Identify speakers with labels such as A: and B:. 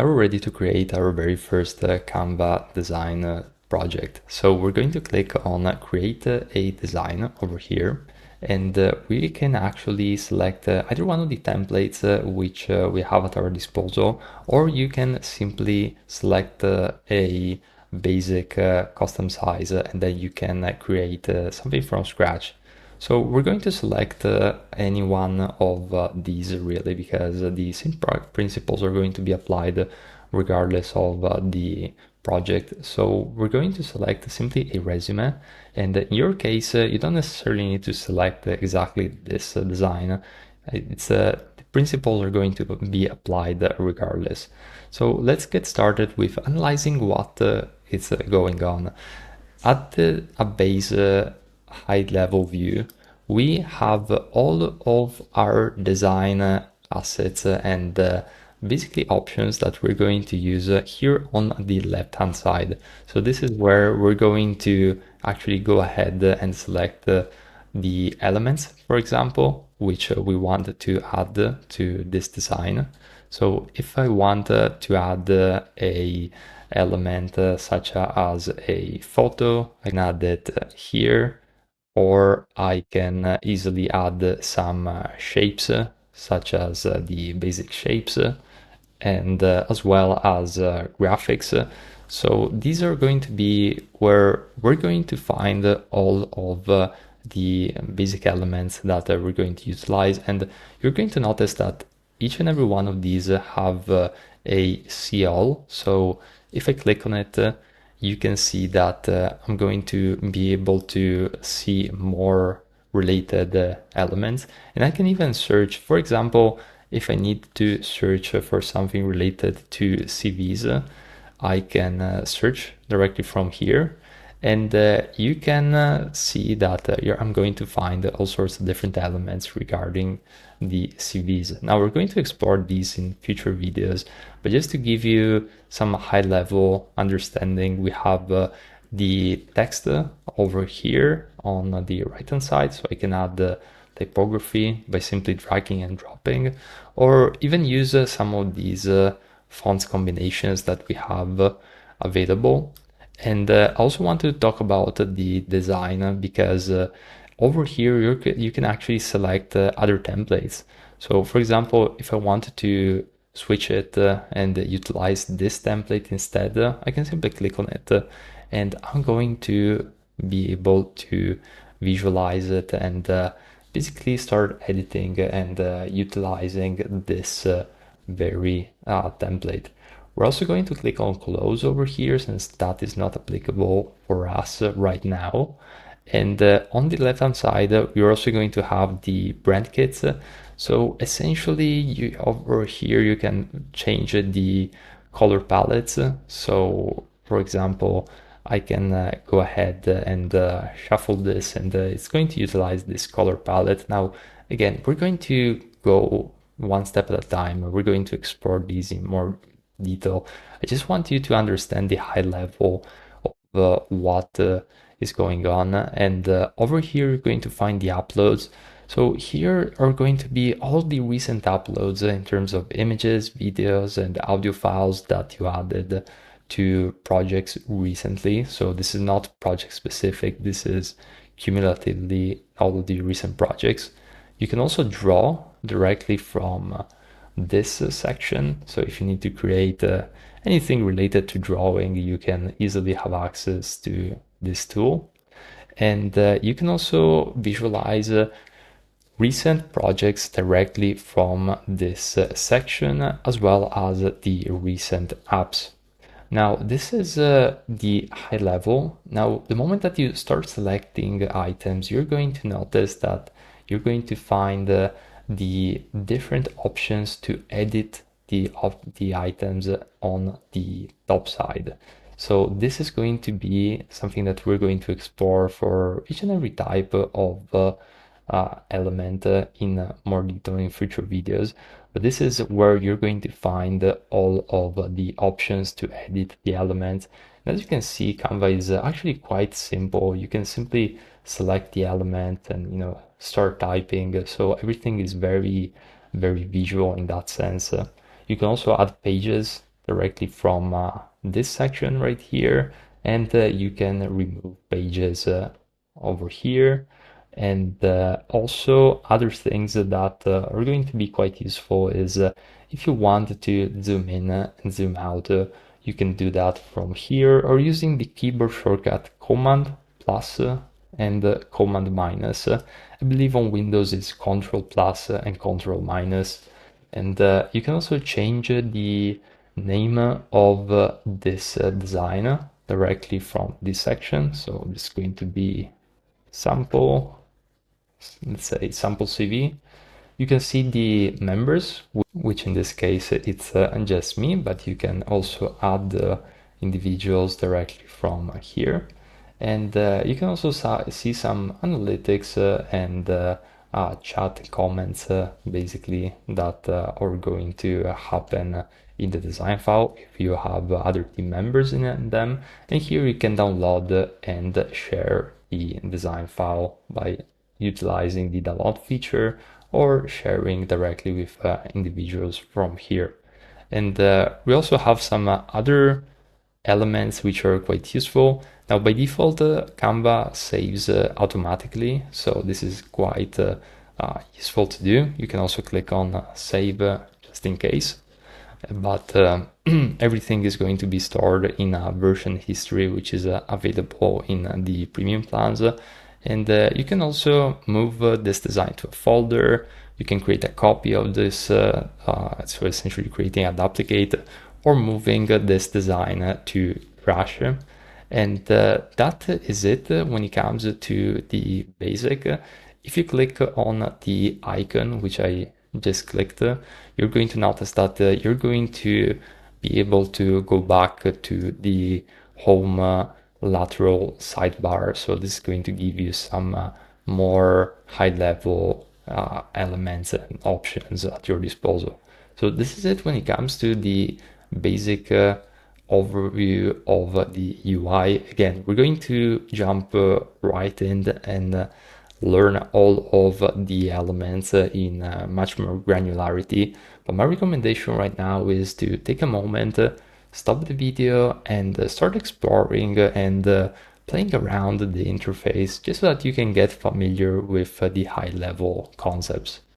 A: Now we're ready to create our very first Canva design project. So we're going to click on create a design over here, and we can actually select either one of the templates which we have at our disposal, or you can simply select a basic custom size and then you can create something from scratch. So we're going to select any one of these really, because the same principles are going to be applied regardless of the project. So we're going to select simply a resume, and in your case you don't necessarily need to select exactly this design. The principles are going to be applied regardless. So let's get started with analyzing what is going on. At a base high level view, we have all of our design assets and basically options that we're going to use here on the left hand side. So this is where we're going to actually go ahead and select the elements, for example, which we want to add to this design. So if I want to add a element such as a photo, I can add it here, or I can easily add some shapes such as the basic shapes and as well as graphics. So these are going to be where we're going to find all of the basic elements that we're going to utilize, and you're going to notice that each and every one of these have a CL. So if I click on it, you can see that I'm going to be able to see more related elements, and I can even search. For example, if I need to search for something related to CVs, I can search directly from here, and you can see that I'm going to find all sorts of different elements regarding the CVs. Now we're going to explore these in future videos, but just to give you some high level understanding, we have the text over here on the right hand side, so I can add the typography by simply dragging and dropping, or even use some of these fonts combinations that we have available. And I also want to talk about the design, because over here you can actually select other templates. So for example, if I wanted to switch it and utilize this template instead, I can simply click on it and I'm going to be able to visualize it and basically start editing and utilizing this very template. We're also going to click on close over here, since that is not applicable for us right now. And on the left hand side, we're also going to have the brand kits. So essentially over here you can change the color palettes. So for example, I can go ahead and shuffle this, and it's going to utilize this color palette. Now, again, we're going to go one step at a time. We're going to explore these in more detail. I just want you to understand the high level of what is going on. And over here, you're going to find the uploads. So here are going to be all the recent uploads in terms of images, videos, and audio files that you added to projects recently. So this is not project specific. This is cumulatively all of the recent projects. You can also draw directly from this section. So if you need to create anything related to drawing, you can easily have access to this tool. And you can also visualize recent projects directly from this section, as well as the recent apps. Now, this is the high level. Now, the moment that you start selecting items, you're going to notice that you're going to find the different options to edit the items on the top side. So this is going to be something that we're going to explore for each and every type of element in more detail in future videos. But this is where you're going to find all of the options to edit the elements. And as you can see, Canva is actually quite simple. You can simply select the element and start typing. So everything is very, very visual in that sense. You can also add pages directly from this section right here, and you can remove pages over here. And also other things that are going to be quite useful is if you want to zoom in and zoom out, you can do that from here or using the keyboard shortcut Command plus and Command minus. I believe on Windows it's Control plus and Control minus. And you can also change the name of this design directly from this section. So it's going to be sample, let's say sample CV. You can see the members, which in this case it's just me, but you can also add individuals directly from here. And you can also see some analytics and chat comments basically that are going to happen in the design file if you have other team members in them. And here you can download and share the design file by utilizing the download feature or sharing directly with individuals from here. And we also have some other elements which are quite useful. Now, by default, Canva saves automatically, so this is quite useful to do. You can also click on save just in case, but everything is going to be stored in a version history, which is available in the premium plans. And you can also move this design to a folder. You can create a copy of this, so essentially creating a duplicate or moving this design to trash. And that is it when it comes to the basic. If you click on the icon, which I just clicked, you're going to notice that you're going to be able to go back to the home lateral sidebar. So this is going to give you some more high-level elements and options at your disposal. So this is it when it comes to the basic overview of the UI. Again, we're going to jump right in and learn all of the elements in much more granularity. But my recommendation right now is to take a moment, stop the video and start exploring and playing around the interface just so that you can get familiar with the high level concepts.